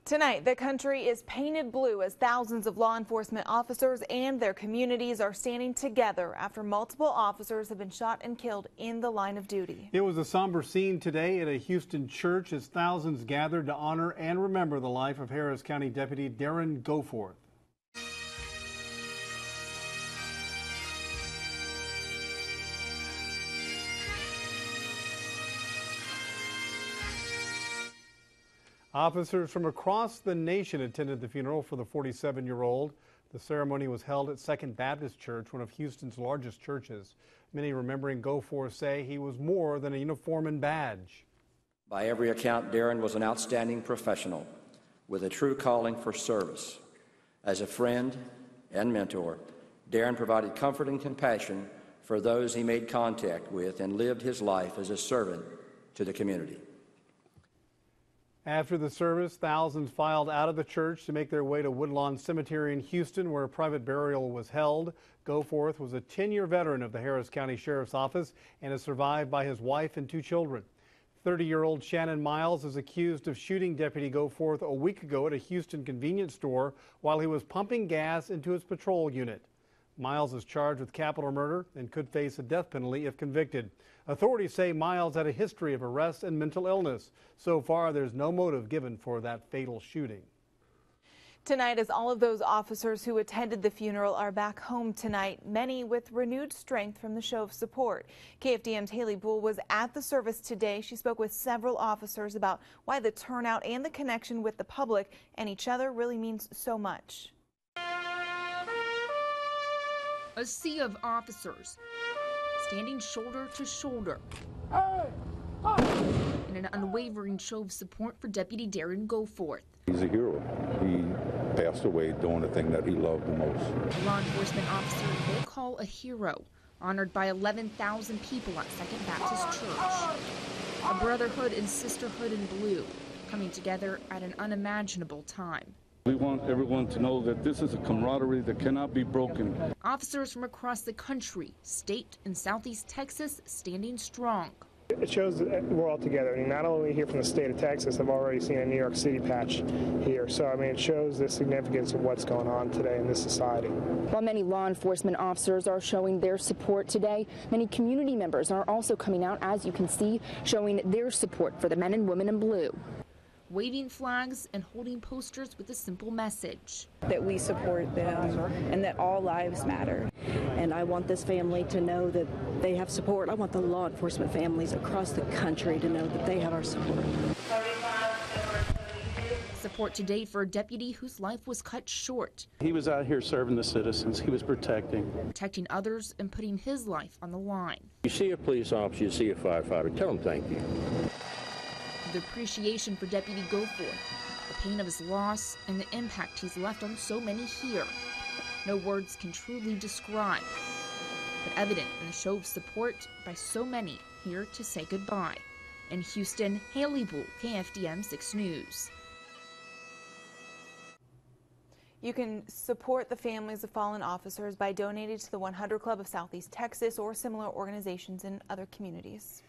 Tonight, the country is painted blue as thousands of law enforcement officers and their communities are standing together after multiple officers have been shot and killed in the line of duty. It was a somber scene today at a Houston church as thousands gathered to honor and remember the life of Harris County Deputy Darren Goforth. Officers from across the nation attended the funeral for the 47-year-old. The ceremony was held at Second Baptist Church, one of Houston's largest churches. Many remembering Goforth say he was more than a uniform and badge. By every account, Darren was an outstanding professional with a true calling for service. As a friend and mentor, Darren provided comfort and compassion for those he made contact with and lived his life as a servant to the community. After the service, thousands filed out of the church to make their way to Woodlawn Cemetery in Houston, where a private burial was held. Goforth was a 10-year veteran of the Harris County Sheriff's Office and is survived by his wife and 2 children. 30-year-old Shannon Miles is accused of shooting Deputy Goforth a week ago at a Houston convenience store while he was pumping gas into his patrol unit. Miles is charged with capital murder and could face a death penalty if convicted. Authorities say Miles had a history of arrests and mental illness. So far, there's no motive given for that fatal shooting. Tonight, as all of those officers who attended the funeral are back home tonight, many with renewed strength from the show of support. KFDM's Haley BullThe was at the service today. She spoke with several officers about why the turnout and the connection with the public and each other really means so much. A sea of officers standing shoulder to shoulder in an unwavering show of support for Deputy Darren Goforth. He's a hero. He passed away doing the thing that he loved the most. A law enforcement officer they call a hero, honored by 11,000 people at Second Baptist Church. A brotherhood and sisterhood in blue, coming together at an unimaginable time. We want everyone to know that this is a camaraderie that cannot be broken. Officers from across the country, state and southeast Texas standing strong. It shows that we're all together. I mean, not only here from the state of Texas, I've already seen a New York City patch here. So, I mean, it shows the significance of what's going on today in this society. While many law enforcement officers are showing their support today, many community members are also coming out, as you can see, showing their support for the men and women in blue. Waving flags and holding posters with a simple message. That we support them and that all lives matter. And I want this family to know that they have support. I want the law enforcement families across the country to know that they have our support. Support today for a deputy whose life was cut short. He was out here serving the citizens. He was protecting others and putting his life on the line. You see a police officer, you see a firefighter, tell them thank you. The appreciation for Deputy Goforth, the pain of his loss, and the impact he's left on so many here. No words can truly describe, but evident in the show of support by so many here to say goodbye. In Houston, Haley BullThe, KFDM 6 News. You can support the families of fallen officers by donating to the 100 Club of Southeast Texas or similar organizations in other communities.